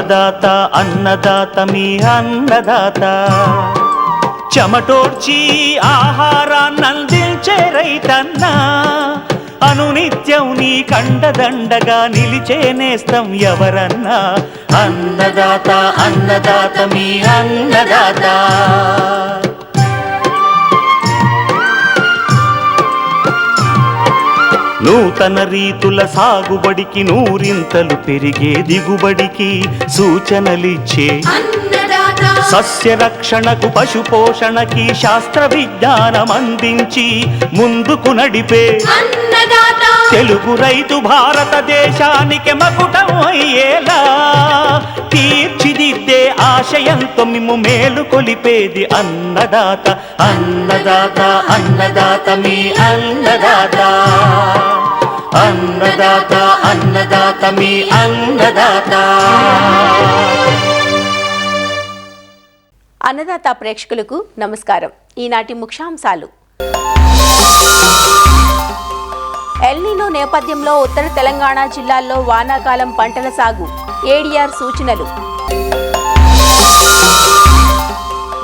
అన్నదాత అన్నదాత మీ అన్నదాత చెమటోడ్చి ఆహారాన్నందించే రైతన్న అనునిత్యం నీ కండదండగా నిలిచే నేస్తం ఎవరన్నా అన్నదాత అన్నదాత మీ అన్నదాత. నూతన రీతుల సాగుబడికి నూరింతలు పెరిగే దిగుబడికి సూచనలిచ్చే సస్య రక్షణకు పశు పోషణకి శాస్త్ర విజ్ఞానం అందించి ముందుకు నడిపే తెలుగు రైతు భారతదేశానికి మకుటం అయ్యేలా తీర్చిదిద్దే ఆశయంతో మిమ్ము మేలు కొలిపేది అన్నదాత అన్నదాత అన్నదాత మీ అన్నదాత అన్నదాత అన్నదాత మీ అన్నదాత. అన్నదాత ప్రేక్షకులకు నమస్కారం. ఈనాటి ముఖ్యాంశాలు. ఎల్నినో నేపథ్యంలో ఉత్తర తెలంగాణ జిల్లాల్లో వానాకాలం పంటల సాగు ఏడీఆర్ సూచనలు.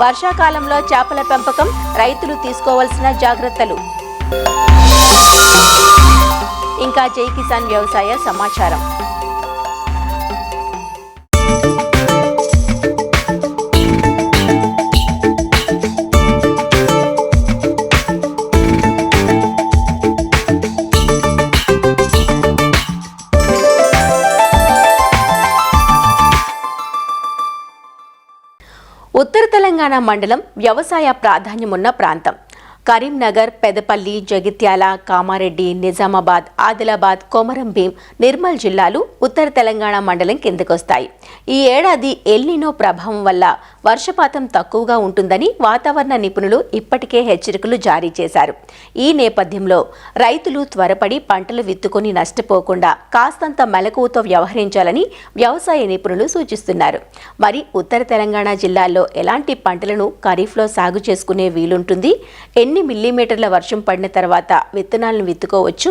వర్షాకాలంలో చేపల పెంపకం రైతులు తీసుకోవాల్సిన జాగ్రత్తలు. ఇంకా జై కిసాన్ వ్యవసాయ సమాచారం. ఉత్తర తెలంగాణ మండలం వ్యవసాయ ప్రాధాన్యమున్న ప్రాంతం. కరీంనగర్, పెదపల్లి, జగిత్యాల, కామారెడ్డి, నిజామాబాద్, ఆదిలాబాద్, కొమరం భీం, నిర్మల్ జిల్లాలు ఉత్తర తెలంగాణ మండలం కిందకొస్తాయి. ఈ ఏడాది ఎల్నినో ప్రభావం వల్ల వర్షపాతం తక్కువగా ఉంటుందని వాతావరణ నిపుణులు ఇప్పటికే హెచ్చరికలు జారీ చేశారు. ఈ నేపథ్యంలో రైతులు త్వరపడి పంటలు విత్తుకొని నష్టపోకుండా కాస్తంత మెలకువతో వ్యవహరించాలని వ్యవసాయ నిపుణులు సూచిస్తున్నారు. మరి ఉత్తర తెలంగాణ జిల్లాల్లో ఎలాంటి పంటలను ఖరీఫ్లో సాగు చేసుకునే వీలుంటుంది? ఎన్ని మిల్లీమీటర్ల వర్షం పడిన తర్వాత విత్తనాలను విత్తుకోవచ్చు?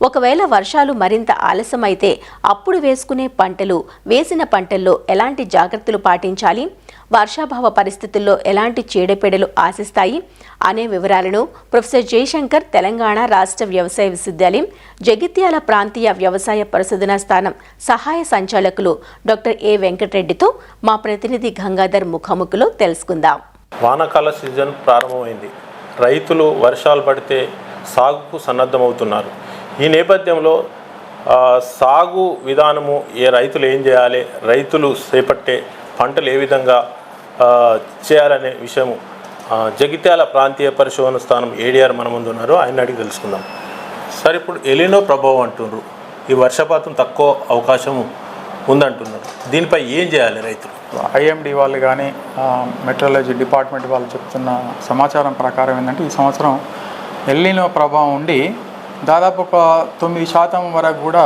ఒకవేళ వర్షాలు మరింత ఆలస్యమైతే అప్పుడు వేసుకునే పంటలు, వేసిన పంటల్లో ఎలాంటి జాగ్రత్తలు పాటించాలి? వర్షాభావ పరిస్థితుల్లో ఎలాంటి చీడపీడలు ఆశిస్తాయి అనే వివరాలను ప్రొఫెసర్ జయశంకర్ తెలంగాణ రాష్ట్ర వ్యవసాయ విశ్వవిద్యాలయం జగిత్యాల ప్రాంతీయ వ్యవసాయ పరిశోధనా స్థానం సహాయ సంచాలకులు డాక్టర్ ఏ వెంకటరెడ్డితో మా ప్రతినిధి గంగాధర్ ముఖాముఖిలో తెలుసుకుందాం. వానాకాల సీజన్ ప్రారంభమైంది. రైతులు వర్షాలు పడితే సాగుకు సన్నద్ధమవుతున్నారు. ఈ నేపథ్యంలో సాగు విధానము, రైతులు ఏం చేయాలి, రైతులు చేపట్టే పంటలు ఏ విధంగా చేయాలనే విషయము జగిత్యాల ప్రాంతీయ పరిశోధన స్థానం ఏడీఆర్ మన ముందు ఉన్నారు. ఆయన అడిగి తెలుసుకుందాం. సార్, ఇప్పుడు ఎలినో ప్రభావం అంటున్నారు, ఈ వర్షపాతం తక్కువ అవకాశం ఉందంటున్నారు. దీనిపై ఏం చేయాలి రైతులు? ఐఎండి వాళ్ళు కానీ మెట్రాలజీ డిపార్ట్మెంట్ వాళ్ళు చెప్తున్న సమాచారం ప్రకారం ఏంటంటే ఈ సంవత్సరం ఎల్నినో ప్రభావం ఉండి దాదాపు ఒక 9% వరకు కూడా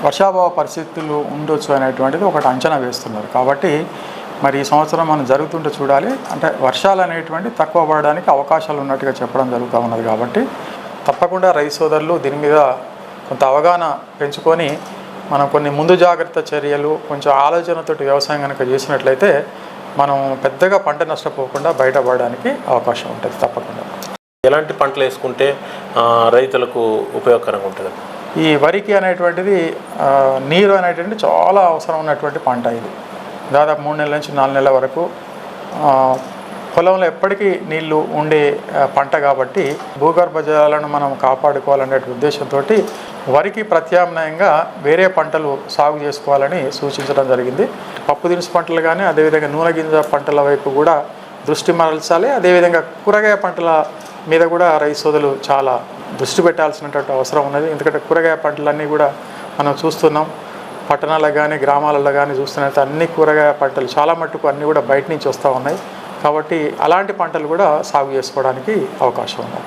వర్షాభావ పరిస్థితులు ఉండొచ్చు అనేటువంటిది ఒకటి అంచనా వేస్తున్నారు. కాబట్టి మరి ఈ సంవత్సరం మనం జరుగుతుంటే చూడాలి. అంటే వర్షాలు అనేటువంటి తక్కువ పడడానికి అవకాశాలు ఉన్నట్టుగా చెప్పడం జరుగుతూ ఉన్నది. కాబట్టి తప్పకుండా రైతు సోదరులు దీని మీద కొంత అవగాహన పెంచుకొని మనం కొన్ని ముందు జాగ్రత్త చర్యలు, కొంచెం ఆలోచనతోటి వ్యవసాయం కనుక చేసినట్లయితే మనం పెద్దగా పంట నష్టపోకుండా బయటపడడానికి అవకాశం ఉంటుంది. తప్పకుండా ఎలాంటి పంటలు వేసుకుంటే రైతులకు ఉపయోగకరంగా ఉంటుంది? ఈ వరికి అనేటువంటిది నీరు అనేటువంటి చాలా అవసరం ఉన్నటువంటి పంట. ఇది దాదాపు 3 నెలల నుంచి 4 నెలల వరకు పొలంలో ఎప్పటికీ నీళ్లు ఉండే పంట. కాబట్టి భూగర్భ జలాలను మనం కాపాడుకోవాలనే ఉద్దేశంతో వరికి ప్రత్యామ్నాయంగా వేరే పంటలు సాగు చేసుకోవాలని సూచించడం జరిగింది. పప్పు దినుసు పంటలు కానీ, అదేవిధంగా నూనె గింజ పంటల వైపు కూడా దృష్టి మరల్చాలి. అదేవిధంగా కూరగాయ పంటల మీద కూడా రైతు సోదరులు చాలా దృష్టి పెట్టాల్సినటువంటి అవసరం ఉన్నది. ఎందుకంటే కూరగాయ పంటలన్నీ కూడా మనం చూస్తున్నాం, పట్టణాలకు కానీ గ్రామాలలో కానీ చూస్తున్నట్టు అన్ని కూరగాయ పంటలు చాలా మట్టుకు అన్నీ కూడా బయట నుంచి వస్తూ ఉన్నాయి. కాబట్టి అలాంటి పంటలు కూడా సాగు చేసుకోవడానికి అవకాశం ఉంది.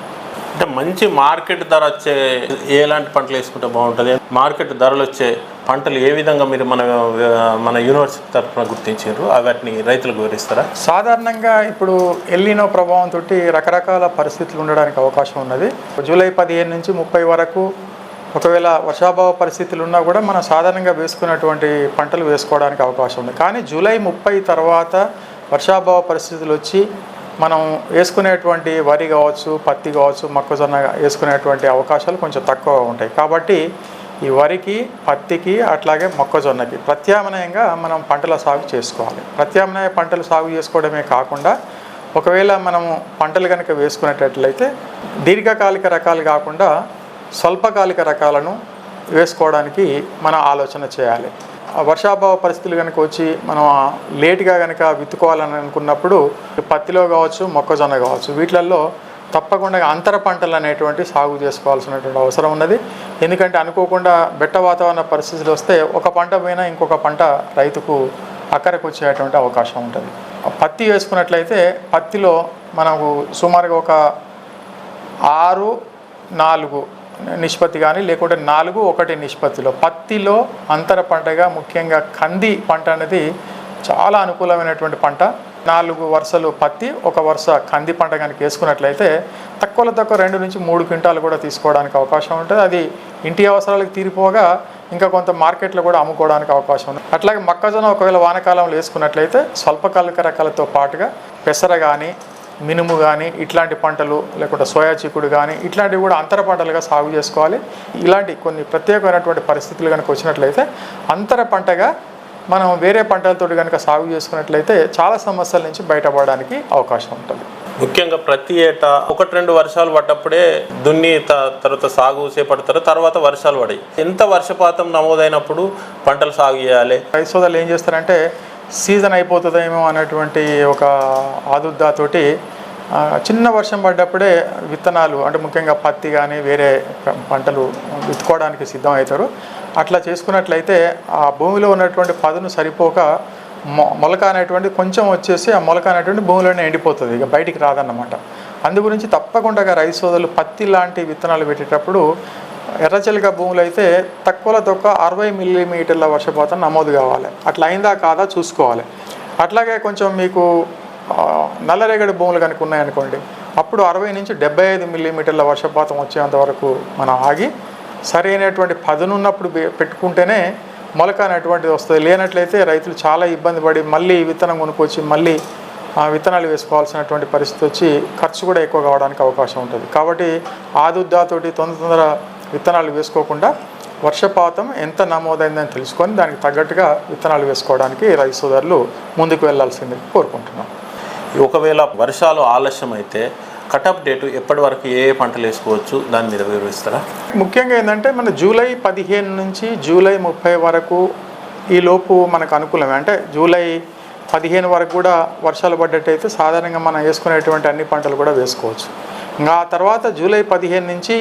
అంటే మంచి మార్కెట్ ధర వచ్చే ఎలాంటి పంటలు వేసుకుంటే బాగుంటుంది? మార్కెట్ ధరలు వచ్చే పంటలు ఏ విధంగా మీరు మన యూనివర్సిటీ తరఫున గుర్తించారు, వాటిని రైతులకు వివరిస్తారా? సాధారణంగా ఇప్పుడు ఎల్నినో ప్రభావంతో రకరకాల పరిస్థితులు ఉండడానికి అవకాశం ఉన్నది. జూలై 15 నుంచి 30 వరకు ఒకవేళ వర్షాభావ పరిస్థితులు ఉన్నా కూడా మనం సాధారణంగా వేసుకున్నటువంటి పంటలు వేసుకోవడానికి అవకాశం ఉంది. కానీ జూలై 30 తర్వాత వర్షాభావ పరిస్థితులు వచ్చి మనం వేసుకునేటువంటి వరి కావచ్చు, పత్తి కావచ్చు, మొక్కజొన్న వేసుకునేటువంటి అవకాశాలు కొంచెం తక్కువగా ఉంటాయి. కాబట్టి ఈ వరికి, పత్తికి అట్లాగే మొక్కజొన్నకి ప్రత్యామ్నాయంగా మనం పంటల సాగు చేసుకోవాలి. ప్రత్యామ్నాయ పంటలు సాగు చేసుకోవడమే కాకుండా ఒకవేళ మనము పంటలు కనుక వేసుకునేటట్లయితే దీర్ఘకాలిక రకాలు కాకుండా స్వల్పకాలిక రకాలను వేసుకోవడానికి మనం ఆలోచన చేయాలి. వర్షాభావ పరిస్థితులు కనుక వచ్చి మనం లేటుగా కనుక విత్తుకోవాలని అనుకున్నప్పుడు పత్తిలో కావచ్చు, మొక్కజొన్న కావచ్చు, వీటిలలో తప్పకుండా అంతర పంటలు అనేటువంటి సాగు చేసుకోవాల్సినటువంటి అవసరం ఉన్నది. ఎందుకంటే అనుకోకుండా బెట్ట వాతావరణ పరిస్థితులు వస్తే ఒక పంట పోయినా ఇంకొక పంట రైతుకు అక్కరకు వచ్చేటువంటి అవకాశం ఉంటుంది. పత్తి వేసుకున్నట్లయితే పత్తిలో మనకు సుమారుగా ఒక 6-4 నిష్పత్తి కానీ లేకుంటే 4-1 నిష్పత్తిలో పత్తిలో అంతర పంటగా ముఖ్యంగా కంది పంట అనేది చాలా అనుకూలమైనటువంటి పంట. 4 వరుసలు పత్తి, 1 వరుస కంది పంట కనుక వేసుకున్నట్లయితే తక్కువలో తక్కువ 2 నుంచి 3 క్వింటాలు కూడా తీసుకోవడానికి అవకాశం ఉంటుంది. అది ఇంటి అవసరాలకు తీరిపోగా ఇంకా కొంత మార్కెట్లో కూడా అమ్ముకోవడానికి అవకాశం ఉంది. అట్లాగే మొక్కజొన్న ఒకవేళ వానాకాలంలో వేసుకున్నట్లయితే స్వల్పకాలిక రకాలతో పాటుగా పెసర కానీ, మినుము కానీ ఇట్లాంటి పంటలు, లేకుంటే సోయా చిక్కుడు కానీ ఇట్లాంటివి కూడా అంతర పంటలుగా సాగు చేసుకోవాలి. ఇలాంటి కొన్ని ప్రత్యేకమైనటువంటి పరిస్థితులు కనుక వచ్చినట్లయితే అంతర పంటగా మనం వేరే పంటలతో కనుక సాగు చేసుకున్నట్లయితే చాలా సమస్యల నుంచి బయటపడడానికి అవకాశం ఉంటుంది. ముఖ్యంగా ప్రతి ఏటా 1-2 వర్షాలు పడ్డప్పుడే దున్ని తర్వాత సాగు చేపడతారు, తర్వాత వర్షాలు పడాయి. ఎంత వర్షపాతం నమోదైనప్పుడు పంటలు సాగు చేయాలి? రైతు సోదరులు ఏం చేస్తారంటే సీజన్ అయిపోతుందేమో అనేటువంటి ఒక ఆదుర్దాతోటి చిన్న వర్షం పడ్డప్పుడే విత్తనాలు అంటే ముఖ్యంగా పత్తి కానీ వేరే పంటలు విత్తుకోవడానికి సిద్ధం అవుతారు. అట్లా చేసుకున్నట్లయితే ఆ భూమిలో ఉన్నటువంటి పదును సరిపోక మొలక అనేటువంటి కొంచెం వచ్చేసి ఆ మొలక అనేటువంటి భూమిలోనే ఎండిపోతుంది, ఇక బయటికి రాదన్నమాట. అందు గురించి తప్పకుండా రైతు సోదరులు పత్తి లాంటి విత్తనాలు పెట్టేటప్పుడు ఎర్రచిలక భూములు అయితే తక్కువలో తక్కువ 60 మిల్లీమీటర్ల వర్షపాతం నమోదు కావాలి. అట్లా అయిందా కాదా చూసుకోవాలి. అట్లాగే కొంచెం మీకు నల్లరేగడి భూములు కనుక ఉన్నాయనుకోండి, అప్పుడు 60 నుంచి 75 మిల్లీమీటర్ల వర్షపాతం వచ్చేంత వరకు మనం ఆగి సరైనటువంటి పదునున్నప్పుడు పెట్టుకుంటేనే మొలక అనేటువంటిది వస్తుంది. లేనట్లయితే రైతులు చాలా ఇబ్బంది పడి మళ్ళీ విత్తనం కొనుక్కొచ్చి మళ్ళీ విత్తనాలు వేసుకోవాల్సినటువంటి పరిస్థితి వచ్చి ఖర్చు కూడా ఎక్కువ కావడానికి అవకాశం ఉంటుంది. కాబట్టి ఆదుర్దాతోటి తొందర విత్తనాలు వేసుకోకుండా వర్షపాతం ఎంత నమోదైందని తెలుసుకొని దానికి తగ్గట్టుగా విత్తనాలు వేసుకోవడానికి రైతు సోదరులు ముందుకు వెళ్లాల్సింది కోరుకుంటున్నాం. ఒకవేళ వర్షాలు ఆలస్యం అయితే కటప్ డేటు ఎప్పటి వరకు ఏ పంటలు వేసుకోవచ్చు దాని మీద వివరిస్తారా? ముఖ్యంగా ఏంటంటే మన జూలై 15 నుంచి జూలై 30 వరకు ఈ లోపు మనకు అనుకూలమే. అంటే జూలై 15 వరకు కూడా వర్షాలు పడ్డట్టయితే సాధారణంగా మనం వేసుకునేటువంటి అన్ని పంటలు కూడా వేసుకోవచ్చు. ఇంకా ఆ తర్వాత జూలై 15 నుంచి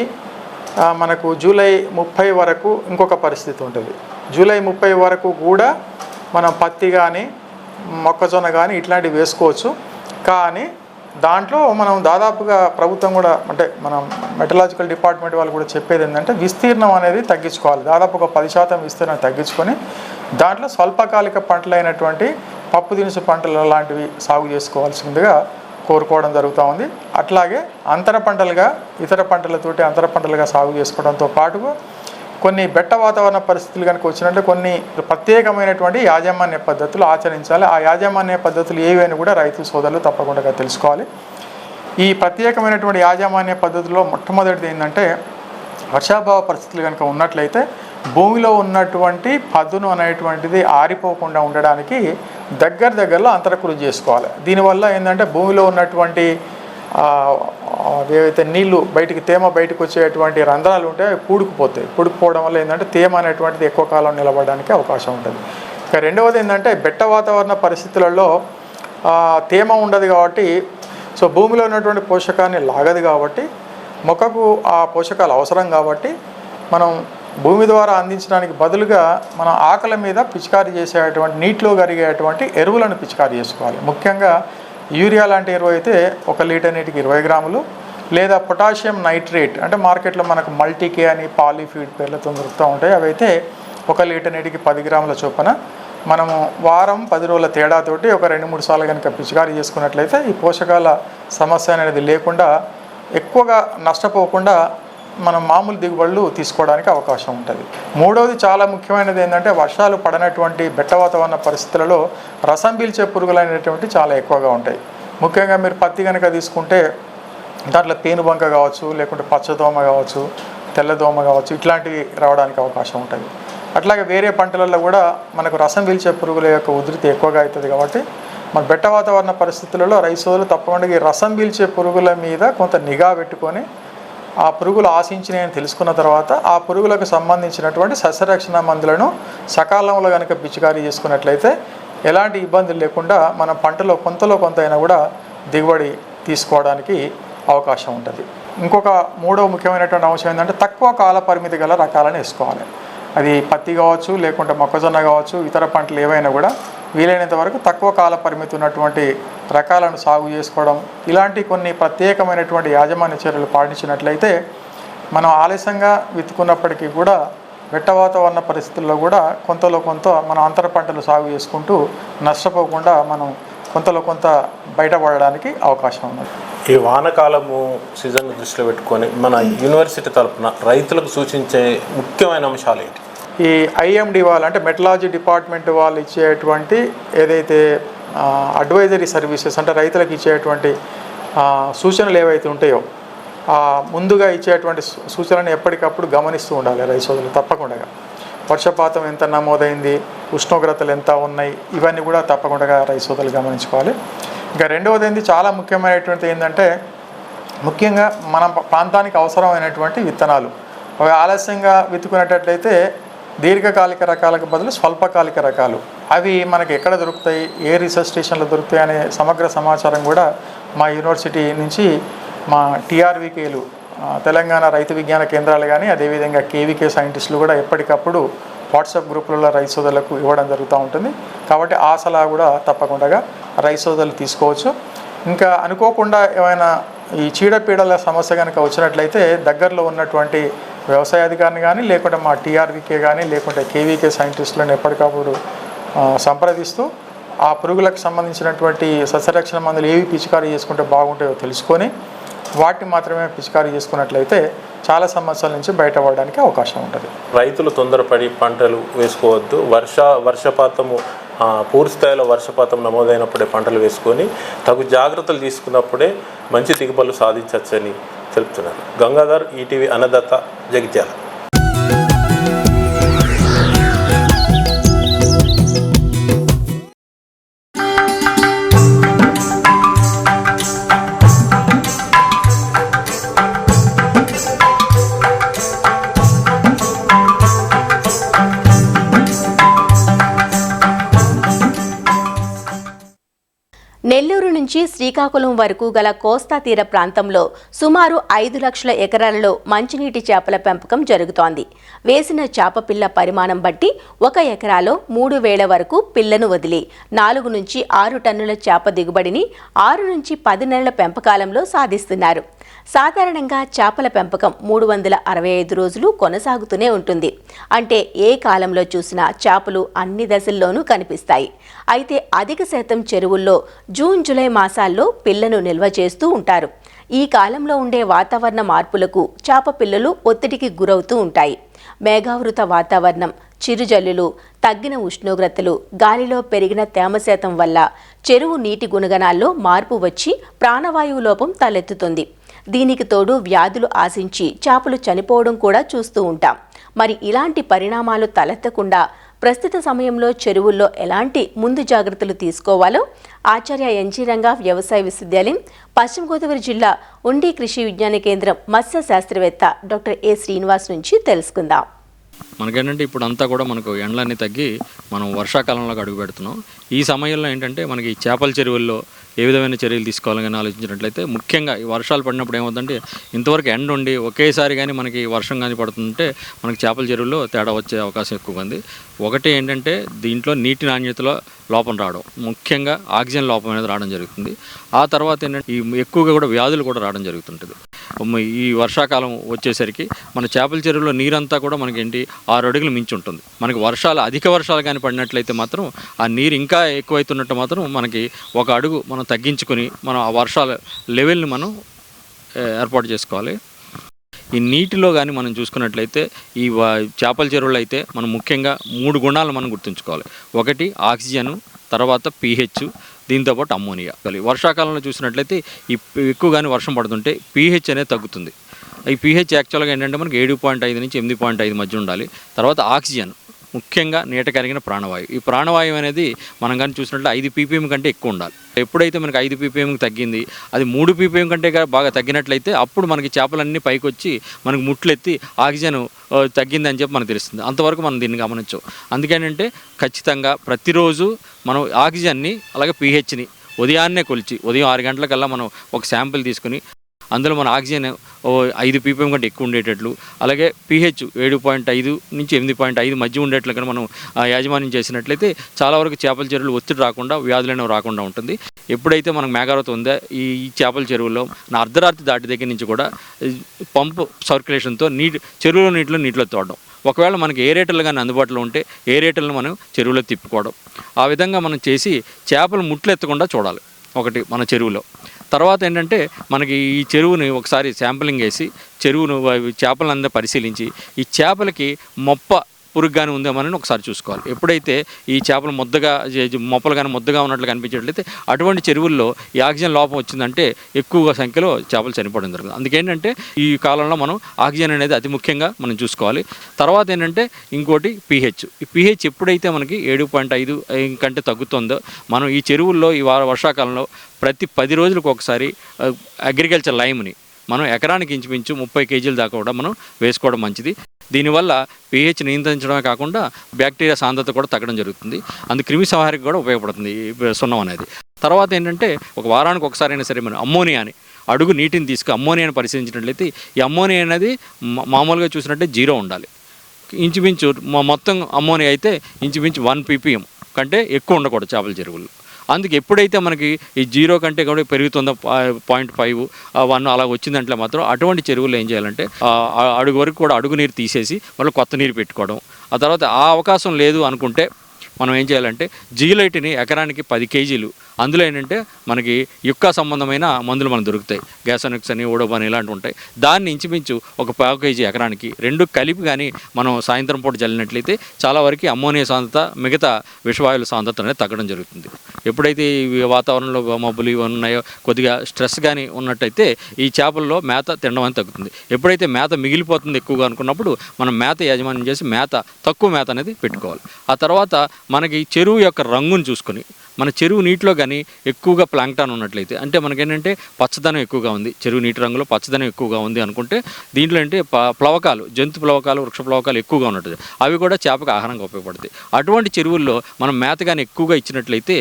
మనకు జూలై 30 వరకు ఇంకొక పరిస్థితి ఉంటుంది. జూలై 30 వరకు కూడా మనం పత్తి కానీ మొక్కజొన్న కానీ ఇట్లాంటివి వేసుకోవచ్చు. కానీ దాంట్లో మనం దాదాపుగా ప్రభుత్వం కూడా అంటే మనం మెటలాజికల్ డిపార్ట్మెంట్ వాళ్ళు కూడా చెప్పేది ఏంటంటే విస్తీర్ణం అనేది తగ్గించుకోవాలి. దాదాపు ఒక 10% విస్తీర్ణం తగ్గించుకొని దాంట్లో స్వల్పకాలిక పంటలైనటువంటి పప్పు దినుసు పంటలు లాంటివి సాగు చేసుకోవాల్సిందిగా కోరుకోవడం జరుగుతూ ఉంది. అట్లాగే అంతర పంటలుగా ఇతర పంటలతోటి అంతర పంటలుగా సాగు చేసుకోవడంతో పాటుగా కొన్ని బెట్ట వాతావరణ పరిస్థితులు కనుక వచ్చినట్టు కొన్ని ప్రత్యేకమైనటువంటి యాజమాన్య పద్ధతులు ఆచరించాలి. ఆ యాజమాన్య పద్ధతులు ఏవైనా కూడా రైతు సోదరులు తప్పకుండా తెలుసుకోవాలి. ఈ ప్రత్యేకమైనటువంటి యాజమాన్య పద్ధతుల్లో మొట్టమొదటిది ఏంటంటే వర్షాభావ పరిస్థితులు కనుక ఉన్నట్లయితే భూమిలో ఉన్నటువంటి పదును అనేటువంటిది ఆరిపోకుండా ఉండడానికి దగ్గరలో అంతర కృషి చేసుకోవాలి. దీనివల్ల ఏంటంటే భూమిలో ఉన్నటువంటి ఏవైతే నీళ్లు తేమ బయటకు వచ్చేటువంటి రంధ్రాలు ఉంటాయి అవి పూడుకుపోవడం వల్ల ఏంటంటే తేమ అనేటువంటిది ఎక్కువ కాలం నిలబడడానికి అవకాశం ఉంటుంది. ఇక రెండవది ఏంటంటే బెట్ట వాతావరణ పరిస్థితులలో తేమ ఉండదు కాబట్టి భూమిలో ఉన్నటువంటి పోషకాన్ని లాగదు కాబట్టి మొక్కకు ఆ పోషకాలు అవసరం కాబట్టి మనం భూమి ద్వారా అందించడానికి బదులుగా మనం ఆకలి మీద పిచికారీ చేసేటువంటి నీటిలో కరిగేటువంటి ఎరువులను పిచికారీ చేసుకోవాలి. ముఖ్యంగా యూరియా లాంటి ఎరువు అయితే 1 లీటర్ నీటికి 20 గ్రాములు, లేదా పొటాషియం నైట్రేట్ అంటే మార్కెట్లో మనకు మల్టీకే అని పాలీఫీడ్ పేర్లతో దొరుకుతూ ఉంటాయి. అవి అయితే 1 లీటర్ నీటికి 10 గ్రాముల చొప్పున మనము వారం 10 రోజుల తేడాతోటి ఒక 2-3 సార్లు కనుక పిచికారీ చేసుకున్నట్లయితే ఈ పోషకాల సమస్య అనేది లేకుండా ఎక్కువగా నష్టపోకుండా మనం మామూలు దిగుబడులు తీసుకోవడానికి అవకాశం ఉంటుంది. మూడవది చాలా ముఖ్యమైనది ఏంటంటే వర్షాలు పడనటువంటి బెట్ట వాతావరణ పరిస్థితులలో రసం పీల్చే పురుగులు అనేటువంటి చాలా ఎక్కువగా ఉంటాయి. ముఖ్యంగా మీరు పత్తి కనుక తీసుకుంటే దాంట్లో పేనుబంక కావచ్చు, లేకుంటే పచ్చదోమ కావచ్చు, తెల్లదోమ కావచ్చు, ఇట్లాంటివి రావడానికి అవకాశం ఉంటుంది. అట్లాగే వేరే పంటలలో కూడా మనకు రసం పీల్చే పురుగుల యొక్క ఉధృతి ఎక్కువగా అవుతుంది. కాబట్టి మన బెట్ట వాతావరణ పరిస్థితులలో రైతు సోదరులు తప్పకుండా ఈ రసం పీల్చే పురుగుల మీద కొంత నిఘా పెట్టుకొని ఆ పురుగులు ఆశించినాయని తెలుసుకున్న తర్వాత ఆ పురుగులకు సంబంధించినటువంటి సస్యరక్షణ మందులను సకాలంలో కనుక పిచికారీ చేసుకున్నట్లయితే ఎలాంటి ఇబ్బందులు లేకుండా మన పంటలో కొంత అయినా కూడా దిగుబడి తీసుకోవడానికి అవకాశం ఉంటుంది. ఇంకొక మూడవ ముఖ్యమైనటువంటి అంశం ఏంటంటే తక్కువ కాల పరిమితి గల రకాలను వేసుకోవాలి. అది పత్తి కావచ్చు, లేకుంటే మొక్కజొన్న కావచ్చు, ఇతర పంటలు ఏవైనా కూడా వీలైనంత వరకు తక్కువ కాల పరిమితి ఉన్నటువంటి రకాలను సాగు చేసుకోవడం, ఇలాంటి కొన్ని ప్రత్యేకమైనటువంటి యాజమాన్య చర్యలు పాటించినట్లయితే మనం ఆలస్యంగా విత్తుకున్నప్పటికీ కూడా బెట్ట వాతావరణ పరిస్థితుల్లో కూడా కొంత మన అంతర పంటలు సాగు చేసుకుంటూ నష్టపోకుండా మనం కొంత బయటపడడానికి అవకాశం ఉన్నది. ఈ వానకాలము సీజన్ దృష్టిలో పెట్టుకొని మన యూనివర్సిటీ తరపున రైతులకు సూచించే ముఖ్యమైన అంశాలు ఏంటి? ఈ ఐఎండి వాళ్ళు అంటే మెటలాజీ డిపార్ట్మెంట్ వాళ్ళు ఇచ్చేటువంటి ఏదైతే అడ్వైజరీ సర్వీసెస్ అంటే రైతులకు ఇచ్చేటువంటి సూచనలు ఏవైతే ఉంటాయో ముందుగా ఇచ్చేటువంటి సూచనలను ఎప్పటికప్పుడు గమనిస్తూ ఉండాలి రైతు సోదరులు తప్పకుండా. వర్షపాతం ఎంత నమోదైంది, ఉష్ణోగ్రతలు ఎంత ఉన్నాయి, ఇవన్నీ కూడా తప్పకుండా రైతు సోదరులు గమనించుకోవాలి. ఇంకా రెండవది ఏంటి చాలా ముఖ్యమైనటువంటి ఏంటంటే ముఖ్యంగా మన ప్రాంతానికి అవసరమైనటువంటి విత్తనాలు అవి ఆలస్యంగా విత్తుకునేటట్లయితే దీర్ఘకాలిక రకాలకు బదులు స్వల్పకాలిక రకాలు అవి మనకి ఎక్కడ దొరుకుతాయి, ఏ రీసెర్చ్ స్టేషన్లో దొరుకుతాయి అనే సమగ్ర సమాచారం కూడా మా యూనివర్సిటీ నుంచి మా టీఆర్వీకేలు తెలంగాణ రైతు విజ్ఞాన కేంద్రాలు కానీ అదేవిధంగా కేవీకే సైంటిస్టులు కూడా ఎప్పటికప్పుడు వాట్సాప్ గ్రూపులలో రైతు సోదరులకు ఇవ్వడం జరుగుతూ ఉంటుంది. కాబట్టి ఆ సలహా కూడా తప్పకుండా రైతు సోదరులు తీసుకోవచ్చు. ఇంకా అనుకోకుండా ఏమైనా ఈ చీడపీడల సమస్య కనుక వచ్చినట్లయితే దగ్గరలో ఉన్నటువంటి వ్యవసాయ అధికారిని కానీ లేకుంటే మా టీఆర్వీకే కానీ లేకుంటే కేవీకే సైంటిస్టులను ఎప్పటికప్పుడు సంప్రదిస్తూ ఆ పురుగులకు సంబంధించినటువంటి సస్యరక్షణ మందులు ఏవి పిచికారీ చేసుకుంటే బాగుంటాయో తెలుసుకొని వాటిని మాత్రమే పిచికారీ చేసుకున్నట్లయితే చాలా సమస్యల నుంచి బయటపడడానికి అవకాశం ఉంటుంది. రైతులు తొందరపడి పంటలు వేసుకోవద్దు. వర్షపాతము పూర్తి స్థాయిలో వర్షపాతం నమోదైనప్పుడే పంటలు వేసుకొని తగు జాగ్రత్తలు తీసుకున్నప్పుడే మంచి దిగుబడులు సాధించవచ్చని తెలుపుతున్నారు. గంగాధర్, ఈటీవీ అన్నదాత, జగిత్యాల. నెల్లూరు నుంచి శ్రీకాకుళం వరకు గల కోస్తా తీర ప్రాంతంలో సుమారు 5 లక్షల ఎకరాలలో మంచినీటి చేపల పెంపకం జరుగుతోంది. వేసిన చేప పిల్ల పరిమాణం బట్టి 1 ఎకరాలో 3000 వరకు పిల్లను వదిలి 4 నుంచి 6 టన్నుల చేప దిగుబడిని 6 నుంచి 10 నెలల పెంపకాలంలో సాధిస్తున్నారు. సాధారణంగా చేపల పెంపకం 365 రోజులు కొనసాగుతూనే ఉంటుంది. అంటే ఏ కాలంలో చూసినా చేపలు అన్ని దశల్లోనూ కనిపిస్తాయి. అయితే అధిక శాతం చెరువుల్లో జూన్ జూలై మాసాల్లో పిల్లను నిల్వ చేస్తూ ఉంటారు. ఈ కాలంలో ఉండే వాతావరణ మార్పులకు చేప పిల్లలు ఒత్తిడికి గురవుతూ ఉంటాయి. మేఘావృత వాతావరణం, చిరుజల్లులు, తగ్గిన ఉష్ణోగ్రతలు, గాలిలో పెరిగిన తేమ శాతం వల్ల చెరువు నీటి గుణగణాల్లో మార్పు వచ్చి ప్రాణవాయువు లోపం తలెత్తుతుంది. దీనికి తోడు వ్యాధులు ఆశించి చేపలు చనిపోవడం కూడా చూస్తూ ఉంటాం. మరి ఇలాంటి పరిణామాలు తలెత్తకుండా ప్రస్తుత సమయంలో చెరువుల్లో ఎలాంటి ముందు జాగ్రత్తలు తీసుకోవాలో ఆచార్య ఎన్జీ రంగా వ్యవసాయ విశ్వవిద్యాలయం, పశ్చిమ గోదావరి జిల్లా ఉండి కృషి విజ్ఞాన కేంద్రం మత్స్య శాస్త్రవేత్త డాక్టర్ ఏ శ్రీనివాస్ నుంచి తెలుసుకుందాం. మనకేంటంటే ఇప్పుడు అంతా కూడా మనకు ఎండలన్నీ తగ్గి మనం వర్షాకాలంలోకి అడుగు పెడుతున్నాం. ఈ సమయంలో ఏంటంటే మనకి చేపల చెరువుల్లో ఏ విధమైన చర్యలు తీసుకోవాలని ఆలోచించినట్లయితే ముఖ్యంగా ఈ వర్షాలు పడినప్పుడు ఏమవుతుందంటే ఇంతవరకు ఎండ ఉండి ఒకేసారి కానీ మనకి వర్షం కానీ పడుతుంటే మనకి చేపల చెరువుల్లో తేడా వచ్చే అవకాశం ఎక్కువగా ఉంది. ఒకటి ఏంటంటే దీంట్లో నీటి నాణ్యతలో లోపం రావడం, ముఖ్యంగా ఆక్సిజన్ లోపం అనేది రావడం జరుగుతుంది. ఆ తర్వాత ఏంటంటే ఈ ఎక్కువగా కూడా వ్యాధులు కూడా రావడం జరుగుతుంటుంది. ఈ వర్షాకాలం వచ్చేసరికి మన చేపల చెరువులో నీరంతా కూడా మనకి 6 అడుగులు మించి ఉంటుంది. మనకి అధిక వర్షాలు కానీ పడినట్లయితే మాత్రం ఆ నీరు ఇంకా ఎక్కువైతున్నట్టు మాత్రం మనకి 1 అడుగు మనం తగ్గించుకొని మనం ఆ వర్షాల లెవెల్ని మనం ఏర్పాటు చేసుకోవాలి. ఈ నీటిలో కానీ మనం చూసుకున్నట్లయితే ఈ చేపల చెరువులు అయితే మనం ముఖ్యంగా 3 గుణాలు మనం గుర్తుంచుకోవాలి. ఒకటి ఆక్సిజను, తర్వాత pH, దీంతోపాటు అమ్మోనియా. వర్షాకాలంలో చూసినట్లయితే ఎక్కువగానే వర్షం పడుతుంటే pH అనేది తగ్గుతుంది. ఈ pH యాక్చువల్గా ఏంటంటే మనకి 7.5 నుంచి 8.5 మధ్య ఉండాలి. తర్వాత ఆక్సిజన్, ముఖ్యంగా నీట కరిగిన ప్రాణవాయువు. ఈ ప్రాణవాయువు అనేది మనం కానీ చూసినట్లయితే 5 ppm కంటే ఎక్కువ ఉండాలి. ఎప్పుడైతే మనకి 5 ppm తగ్గింది, అది 3 ppm కంటే బాగా తగ్గినట్లయితే అప్పుడు మనకి చేపలన్నీ పైకి వచ్చి మనకు ముట్లెత్తి ఆక్సిజన్ తగ్గిందని చెప్పి మనకు తెలుస్తుంది. అంతవరకు మనం దీన్ని గమనించం. అందుకేంటంటే ఖచ్చితంగా ప్రతిరోజు మనం ఆక్సిజన్ని అలాగే pHని ఉదయాన్నే కొలిచి ఉదయం 6 గంటలకల్లా మనం ఒక శాంపిల్ తీసుకుని అందులో మన ఆక్సిజన్ 5 ppm కంటే ఎక్కువ ఉండేటట్లు, అలాగే pH 7.5 నుంచి 8.5 మధ్య ఉండేట్లు కానీ మనం యాజమాన్యం చేసినట్లయితే చాలా వరకు చేపల చెరువులు ఒత్తిడి రాకుండా, వ్యాధులైన రాకుండా ఉంటుంది. ఎప్పుడైతే మనకు మేఘావతి ఉందో ఈ చేపల చెరువులో అర్ధరాత్రి దాటి దగ్గర నుంచి కూడా పంపు సర్క్యులేషన్తో చెరువులో నీటిలో తోడడం. ఒకవేళ మనకి ఏరేటర్లు కానీ అందుబాటులో ఉంటే ఏరేటర్లను మనం చెరువులో తిప్పుకోవడం. ఆ విధంగా మనం చేసి చేపలు ముట్లు ఎత్తకుండా చూడాలి ఒకటి మన చెరువులో. తర్వాత ఏంటంటే మనకి ఈ చెరువుని ఒకసారి శాంపులింగ్ వేసి చెరువును చేపలందరూ పరిశీలించి ఈ చేపలకి మొప్ప పురుగుగానే ఉందేమని ఒకసారి చూసుకోవాలి. ఎప్పుడైతే ఈ చేపలు మొప్పలు కానీ ముద్దగా ఉన్నట్లు కనిపించేట్లయితే అటువంటి చెరువుల్లో ఈ ఆక్సిజన్ లోపం వచ్చిందంటే ఎక్కువ సంఖ్యలో చేపలు చనిపోవడం జరుగుతుంది. అందుకేంటంటే ఈ కాలంలో మనం ఆక్సిజన్ అనేది అతి ముఖ్యంగా మనం చూసుకోవాలి. తర్వాత ఏంటంటే ఇంకోటి pH. ఈ pH ఎప్పుడైతే మనకి 7.5 కంటే తగ్గుతుందో మనం ఈ చెరువుల్లో ఈ వర్షాకాలంలో ప్రతి 10 రోజులకు ఒకసారి అగ్రికల్చర్ లైమ్ని మనం ఎకరానికి ఇంచుమించు 30 kg దాకా కూడా మనం వేసుకోవడం మంచిది. దీనివల్ల pH నియంత్రించడమే కాకుండా బ్యాక్టీరియా సాంద్రత కూడా తగ్గడం జరుగుతుంది. అందుకు క్రిమి సంహారికి కూడా ఉపయోగపడుతుంది ఈ సున్నం అనేది. తర్వాత ఏంటంటే ఒక వారానికి ఒకసారి అయినా సరే మనం అమ్మోనియాని అడుగు నీటిని అమ్మోనియాని పరిశీలించినట్లయితే ఈ అమ్మోనియా అనేది మామూలుగా చూసినట్టే 0 ఉండాలి. ఇంచుమించు మొత్తం అమ్మోనియా అయితే ఇంచుమించు 1 ppm కంటే ఎక్కువ ఉండకూడదు చేపల చెరువుల్లో. అందుకే ఎప్పుడైతే మనకి ఈ 0 కంటే కూడా పెరుగుతుందో 0.5, 1 అలా వచ్చిందంటే మాత్రం అటువంటి చెరువులు ఏం చేయాలంటే అడుగు వరకు కూడా అడుగు నీరు తీసేసి మళ్ళీ కొత్త నీరు పెట్టుకోవడం. ఆ తర్వాత ఆ అవకాశం లేదు అనుకుంటే మనం ఏం చేయాలంటే జీలైట్ని ఎకరానికి 10 kg, అందులో ఏంటంటే మనకి యుక్కా సంబంధమైన మందులు మనకు దొరుకుతాయి, గ్యాసోనిక్స్ అని, ఓడోబాన్ ఇలాంటివి ఉంటాయి. దాన్ని ఇంచుమించు ఒక 1 kg ఎకరానికి 2 కలిపి కానీ మనం సాయంత్రం పూట జల్లినట్లయితే చాలా వరకు అమ్మోనియా సాంద్రత, మిగతా విషవాయువుల సాంద్రత అనేది తగ్గడం జరుగుతుంది. ఎప్పుడైతే ఈ వాతావరణంలో మబ్బులు ఇవి ఉన్నాయో కొద్దిగా స్ట్రెస్ కానీ ఉన్నట్టయితే ఈ చేపల్లో మేత తినడం అనేది తగ్గుతుంది. ఎప్పుడైతే మేత మిగిలిపోతుంది ఎక్కువగా అనుకున్నప్పుడు మనం మేత యాజమాన్యం చేసి తక్కువ మేత అనేది పెట్టుకోవాలి. ఆ తర్వాత మనకి చెరువు యొక్క రంగును చూసుకొని మన చెరువు నీటిలో కానీ ఎక్కువగా ప్లాంక్టాన్ ఉన్నట్లయితే, అంటే మనకేంటంటే పచ్చదనం ఎక్కువగా ఉంది, చెరువు నీటి రంగులో పచ్చదనం ఎక్కువగా ఉంది అనుకుంటే దీంట్లో అంటే ప్లవకాలు, జంతు ప్లవకాలు, వృక్ష ప్లవకాలు ఎక్కువగా ఉన్నట్టు అవి కూడా చేపకు ఆహారంగా ఉపయోగపడతాయి. అటువంటి చెరువుల్లో మనం మేత కానీ ఎక్కువగా ఇచ్చినట్లయితే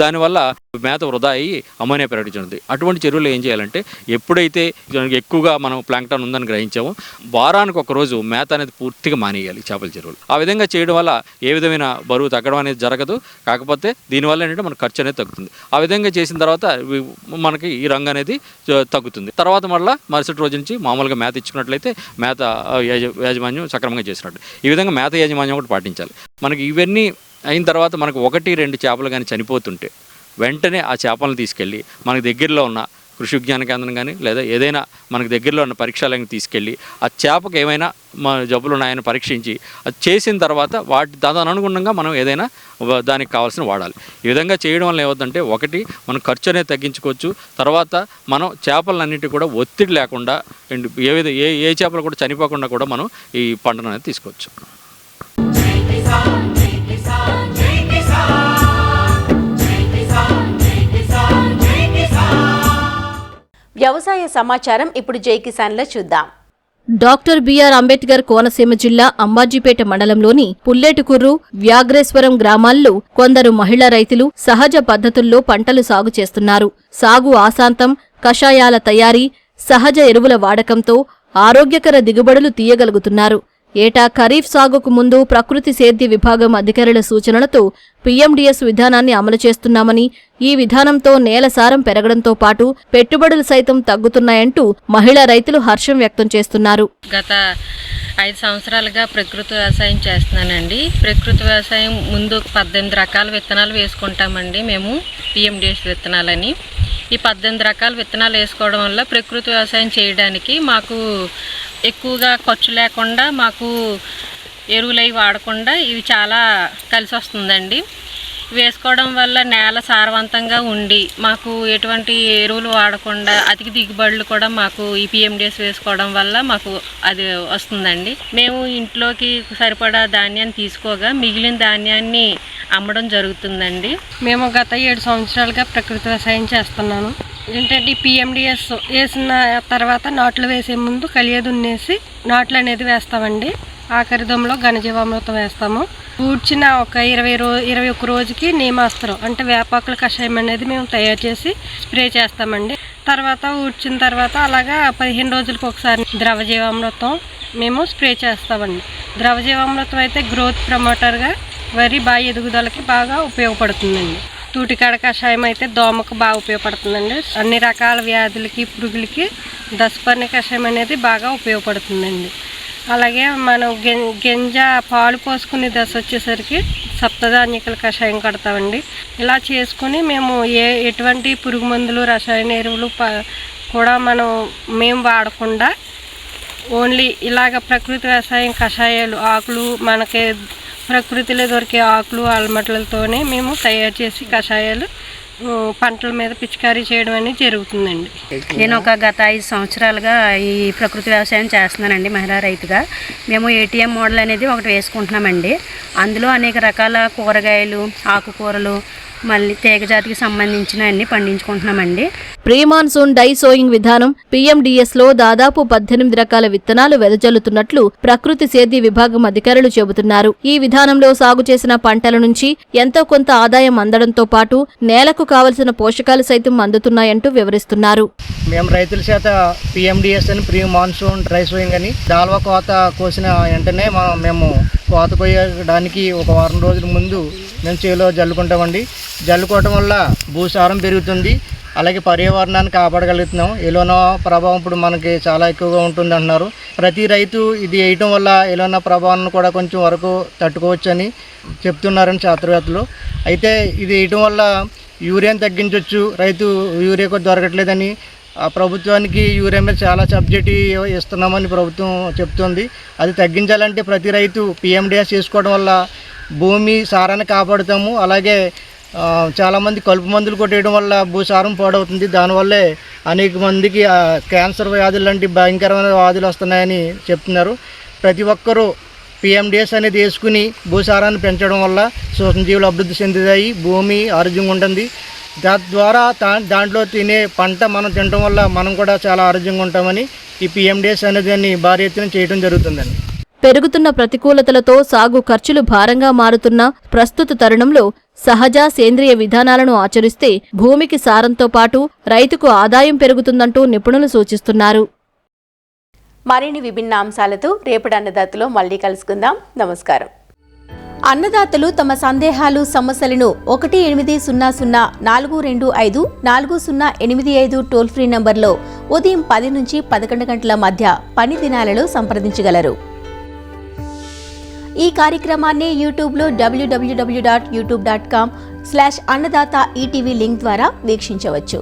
దానివల్ల మేత వృధా అయ్యి అమ్మోనియా ప్రకటించింది. అటువంటి చెరువుల్లో ఏం చేయాలంటే ఎప్పుడైతే ఎక్కువగా మనం ప్లాంక్టాన్ ఉందని గ్రహించామో వారానికి ఒక రోజు మేత అనేది పూర్తిగా మానేయాలి చేపల చెరువులు. ఆ విధంగా చేయడం వల్ల ఏ విధమైన బరువు తగ్గడం అనేది జరగదు. కాకపోతే దీనివల్ల ఏంటంటే మన ఖర్చు అనేది తగ్గుతుంది. ఆ విధంగా చేసిన తర్వాత మనకి ఈ రంగు అనేది తగ్గుతుంది. తర్వాత మళ్ళీ మరుసటి రోజు నుంచి మామూలుగా మేత ఇచ్చుకున్నట్లయితే మేత యాజమాన్యం సక్రమంగా చేసినట్టు. ఈ విధంగా మేత యాజమాన్యం ఒకటి పాటించాలి. మనకి ఇవన్నీ అయిన తర్వాత మనకు 1-2 చేపలు కానీ చనిపోతుంటే వెంటనే ఆ చేపలను తీసుకెళ్ళి మనకు దగ్గరలో ఉన్న కృషి విజ్ఞాన కేంద్రం కానీ లేదా ఏదైనా మనకు దగ్గరలో ఉన్న పరీక్షాలయానికి తీసుకెళ్ళి ఆ చేపకు ఏమైనా జబ్బులు ఉన్నాయని పరీక్షించి అది చేసిన తర్వాత తదనుగుణంగా మనం ఏదైనా దానికి కావాల్సిన వాడాలి. ఈ విధంగా చేయడం వల్ల ఏమవుతుందంటే ఒకటి మనం ఖర్చు అనేది తగ్గించుకోవచ్చు. తర్వాత మనం చేపలన్నింటి కూడా ఒత్తిడి లేకుండా ఏ చేపలు కూడా చనిపోకుండా కూడా మనం ఈ పంటను అనేది తీసుకోవచ్చు. వ్యవసాయ సమాచారం ఇప్పుడు జై కిసాన్లో చూద్దాం. డాక్టర్ బిఆర్ అంబేద్కర్ కోనసీమ జిల్లా అంబాజీపేట మండలంలోని పుల్లేటుకుర్రు, వ్యాఘ్రేశ్వరం గ్రామాల్లో కొందరు మహిళా రైతులు సహజ పద్ధతుల్లో పంటలు సాగు చేస్తున్నారు. సాగు ఆశాంతం, కషాయాల తయారీ, సహజ ఎరువుల వాడకంతో ఆరోగ్యకర దిగుబడులు తీయగలుగుతున్నారు. ఏటా ఖరీఫ్ సాగుకు ముందు ప్రకృతి సేద్య విభాగం అధికారుల సూచనలతో పీఎండీఎస్ విధానాన్ని అమలు చేస్తున్నామని, ఈ విధానంతో నేల సారం పెరగడంతో పాటు పెట్టుబడులు సైతం తగ్గుతున్నాయంటూ మహిళా రైతులు హర్షం వ్యక్తం చేస్తున్నారు. గత 5 సంవత్సరాలుగా ప్రకృతి వ్యవసాయం చేస్తున్నానండి. ప్రకృతి వ్యవసాయం ముందు 18 రకాల విత్తనాలు వేసుకుంటామండి మేము, పీఎండీఎస్ విత్తనాలని. ఈ 18 రకాల విత్తనాలు వేసుకోవడం వల్ల ప్రకృతి వ్యవసాయం చేయడానికి మాకు ఎక్కువగా ఖర్చు లేకుండా మాకు ఎరువులు అవి వాడకుండా ఇవి చాలా కలిసి వస్తుందండి. వేసుకోవడం వల్ల నేల సారవంతంగా ఉండి మాకు ఎటువంటి ఎరువులు వాడకుండా అధిక దిగుబడులు కూడా మాకు ఈ పిఎండిఎస్ వేసుకోవడం వల్ల మాకు అది వస్తుందండి. మేము ఇంట్లోకి సరిపడా ధాన్యాన్ని తీసుకోగా మిగిలిన ధాన్యాన్ని అమ్మడం జరుగుతుందండి. మేము గత 7 సంవత్సరాలుగా ప్రకృతి వ్యవసాయం చేస్తున్నాను. ఏంటంటే పిఎండిఎస్ వేసిన తర్వాత నాట్లు వేసే ముందు కలియ దున్నేసి నాట్లు అనేది వేస్తామండి. ఆఖరి దమ్ములో ఘనజీవామృతం వేస్తాము. ఊడ్చిన ఒక 21 రోజుకి నీమాస్త్రం అంటే వేపాకుల కషాయం అనేది మేము తయారు చేసి స్ప్రే చేస్తామండి. తర్వాత ఊడ్చిన తర్వాత అలాగా 15 రోజులకు ఒకసారి ద్రవజీవామృతం మేము స్ప్రే చేస్తామండి. ద్రవజీవామృతం అయితే గ్రోత్ ప్రమోటర్గా వరి బాగా ఎదుగుదలకి బాగా ఉపయోగపడుతుందండి. తూటికాడ కషాయం అయితే దోమకు బాగా ఉపయోగపడుతుందండి. అన్ని రకాల వ్యాధులకి పురుగులకి దశపర్ణి కషాయం అనేది బాగా ఉపయోగపడుతుందండి. అలాగే మనం గింజ పాలు పోసుకునే దశ వచ్చేసరికి సప్తధాన్యకల కషాయం కడతామండి. ఇలా చేసుకుని మేము ఎటువంటి పురుగు మందులు రసాయన ఎరువులు కూడా మేము వాడకుండా ఓన్లీ ఇలాగ ప్రకృతి వ్యవసాయం కషాయాలు ఆకులు మనకి ప్రకృతిలో దొరికే ఆకులు అలమట్లతోనే మేము తయారు చేసి కషాయాలు పంటల మీద పిచికారీ చేయడం అనేది జరుగుతుందండి. నేను గత 5 సంవత్సరాలుగా ఈ ప్రకృతి వ్యవసాయం చేస్తున్నానండి. మహిళా రైతుగా మేము ఏటీఎం మోడల్ అనేది ఒకటి వేసుకుంటున్నామండి. అందులో అనేక రకాల కూరగాయలు, ఆకుకూరలు, మళ్ళీ తీగజాతికి సంబంధించిన అన్ని పండించుకుంటున్నామండి. ప్రీ మాన్సూన్ డై సోయింగ్ విధానం PMDS లో దాదాపు 18 రకాల విత్తనాలు వెదజల్లుతున్నట్లు ప్రకృతి సేద్య విభాగం అధికారులు చెబుతున్నారు. ఈ విధానంలో సాగు చేసిన పంటల నుంచి ఎంతో కొంత ఆదాయం అందడంతో పాటు నేలకు కావలసిన పోషకాలు సైతం అందుతున్నాయంటూ వివరిస్తున్నారు. మేము రైతుల చేత PMDS అని ప్రీ మాన్సూన్ డ్రై సోయింగ్ అని దాల్వా కోత కోసిన వెంటనే మేము కోత కోయడానికి ఒక వారం రోజుల ముందు మేము చేలో జల్లుకుంటామండి. జల్లుకోవటం వల్ల భూసారం పెరుగుతుంది, అలాగే పర్యావరణాన్ని కాపాడగలుగుతున్నాం. ఎలోనా ప్రభావం ఇప్పుడు మనకి చాలా ఎక్కువగా ఉంటుంది అంటున్నారు. ప్రతి రైతు ఇది వేయటం వల్ల ఎలోనా ప్రభావాన్ని కూడా కొంచెం వరకు తట్టుకోవచ్చని చెప్తున్నారని శాస్త్రవేత్తలు. అయితే ఇది వేయటం వల్ల యూరియాని తగ్గించవచ్చు, రైతు యూరియా కూడా దొరకట్లేదని ప్రభుత్వానికి యూరియా మీద చాలా సబ్సిడీ ఇస్తున్నామని ప్రభుత్వం చెప్తుంది. అది తగ్గించాలంటే ప్రతి రైతు PMDS చేసుకోవడం వల్ల భూమి సారాన్ని కాపాడుతాము. అలాగే చాలామంది కలుపు మందులు కొట్టేయడం వల్ల భూసారం పాడవుతుంది. దానివల్లే అనేక మందికి క్యాన్సర్ వ్యాధులు లాంటి భయంకరమైన వ్యాధులు వస్తున్నాయని చెప్తున్నారు. ప్రతి ఒక్కరూ PMDS అనేది వేసుకుని భూసారాన్ని పెంచడం వల్ల సూక్ష్మజీవులు అభివృద్ధి చెందుతాయి, భూమి ఆరోగ్యంగా ఉంటుంది. తద్వారా దాంట్లో తినే పంట మనం తినడం వల్ల మనం కూడా చాలా ఆరోగ్యంగా ఉంటామని ఈ PMDS అనేది భారీ ఎత్తున చేయడం జరుగుతుందండి. పెరుగుతున్న ప్రతికూలతలతో సాగు ఖర్చులు భారంగా మారుతున్న ప్రస్తుత తరుణంలో సహజ సేంద్రియ విధానాలను ఆచరిస్తే భూమికి సారంతో పాటు రైతుకు ఆదాయం పెరుగుతుందంటూ నిపుణులు సూచిస్తున్నారు. మరిన్ని విభిన్న అంశాలతో రేపటి అన్నదాతలో మళ్ళీ కలుసుకుందాం. నమస్కారం. అన్నదాతలు తమ సందేహాలు, సమస్యలను 1800-425-4085 టోల్ ఫ్రీ నంబర్లో ఉదయం 10 నుంచి 11 గంటల మధ్య పని దినాలలో సంప్రదించగలరు. ఈ కార్యక్రమాన్ని యూట్యూబ్లో www.youtube.com/అన్నదాత ఈటీవీ లింక్ ద్వారా వీక్షించవచ్చు.